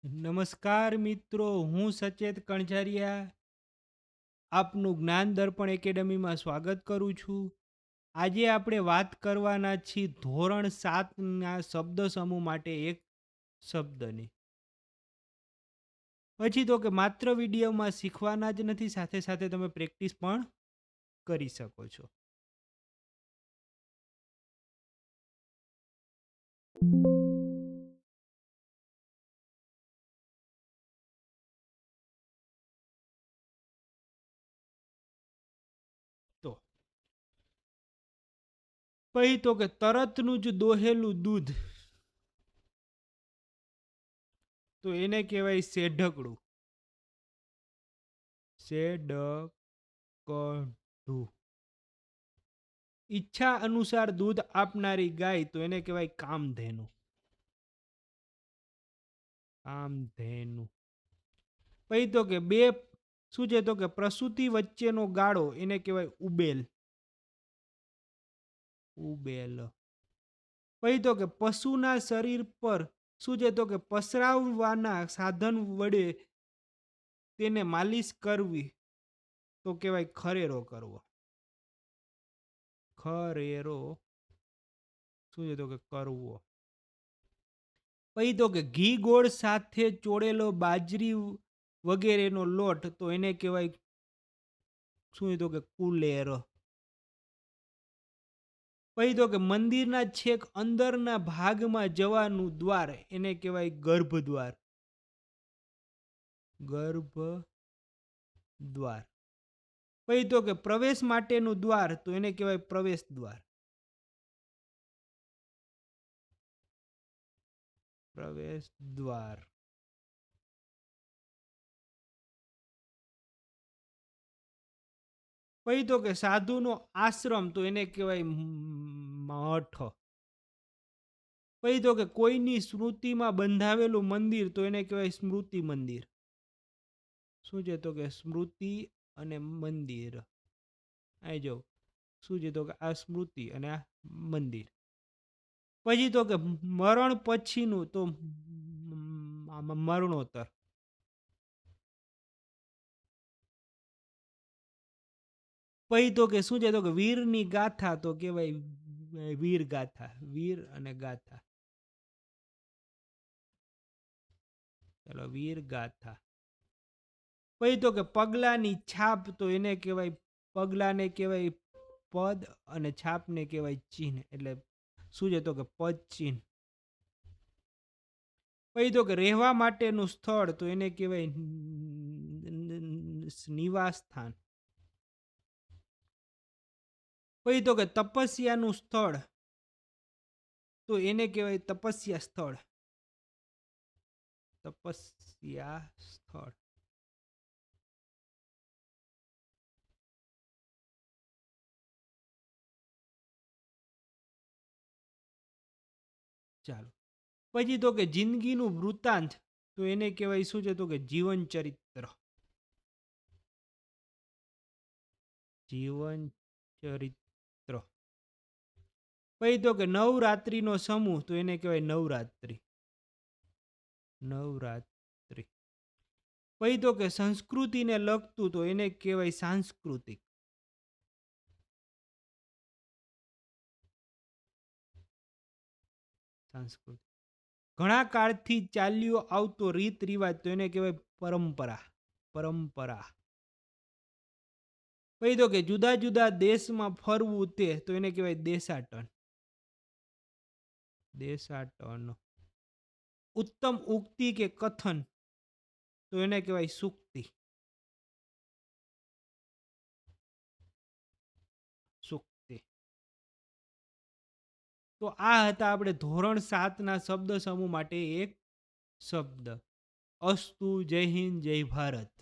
નમસ્કાર મિત્રો, હું સચેત કણઝારિયા આપનું જ્ઞાન દર્પણ એકેડમીમાં સ્વાગત કરું છું. આજે આપણે વાત કરવાના છીએ ધોરણ 7ના શબ્દ સમૂહ માટે એક શબ્દની. પછી તો કે માત્ર વિડીયોમાં શીખવાના જ નથી, સાથે સાથે તમે પ્રેક્ટિસ પણ કરી શકો છો. તો પછી તો કે તરતનું જ દોહેલું દૂધ, તો એને કહેવાય શેઢકડું. શેઢકડું. ઈચ્છા અનુસાર દૂધ આપનારી ગાય, તો એને કહેવાય કામધેનુ. કામધેનુ. પછી તો કે બે શું છે, તો કે પ્રસૂતિ વચ્ચેનો ગાળો, એને કહેવાય ઉબેલ. ઉબેલ. પછી તો કે પશુના શરીર પર શું છે, તો કે પસરાવવાના સાધન વડે તેને માલિશ કરવી, તો કહેવાય ખરેરો કરવો. ખરેરો શું છે, તો કે કરવો. પછી તો કે ઘી ગોળ સાથે ચોળેલો બાજરી વગેરેનો લોટ, તો એને કહેવાય શું છે, તો કે કુલેર. પછી તો કે મંદિરના છેક અંદરના ભાગમાં જવાનું દ્વાર, એને કહેવાય ગર્ભદ્વાર. ગર્ભદ્વાર. પછી તો કે પ્રવેશ માટેનું દ્વાર, તો એને કહેવાય પ્રવેશ દ્વાર. પ્રવેશ દ્વાર. પછી તો કે સાધુનો આશ્રમ, તો એને કહેવાય મઠ. પછી તો કે કોઈની સ્મૃતિમાં બંધાવેલું મંદિર, તો એને કહેવાય સ્મૃતિ મંદિર. શું છે, તો કે સ્મૃતિ અને મંદિર. આઈ જાઓ. શું છે, તો કે આ સ્મૃતિ અને આ મંદિર. પછી તો કે મરણ પછીનું, તો મરણોત્તર. પછી તો કે શું છે, તો કે વીરની ગાથા, તો કહેવાય વીર ગાથા. વીર અને ગાથા. ચલો, વીર ગાથા. પછી તો કે પગલાની છાપ, તો એને કહેવાય પગલાને કહેવાય પદ, અને છાપને કહેવાય ચિહ્ન. એટલે શું છે, તો કે પદ ચિહ્ન. પછી તો કે રહેવા માટેનું સ્થળ, તો એને કહેવાય નિવાસ સ્થાન. પછી તો કે તપસ્યાનું સ્થળ, તો એને કહેવાય તપસ્યા સ્થળ. તપસ્યા સ્થળ. ચાલો. પછી તો કે જિંદગીનું વૃત્તાંત, તો એને કહેવાય શું છે, તો કે જીવન ચરિત્ર. જીવન ચરિત્ર. પછી તો કે નવરાત્રીનો સમૂહ, તો એને કહેવાય નવરાત્રી. નવરાત્રી. પછી તો કે સંસ્કૃતિને લગતું, તો એને કહેવાય સાંસ્કૃતિક. સંસ્કૃતિ. ઘણા કાળથી ચાલ્યો આવતો રીત રિવાજ, તો એને કહેવાય પરંપરા. પરંપરા. પછી તો કે જુદા જુદા દેશમાં ફરવું તે, તો એને કહેવાય દેશાટન. દેશાટન. ઉત્તમ ઉક્તિ કે કથન, તો એને કહેવાય સુક્તિ. સુક્તિ. તો આ હતા આપણે ધોરણ 7ના શબ્દ સમૂહ માટે એક શબ્દ. અસ્તુ. જય હિન્દ, જય ભારત.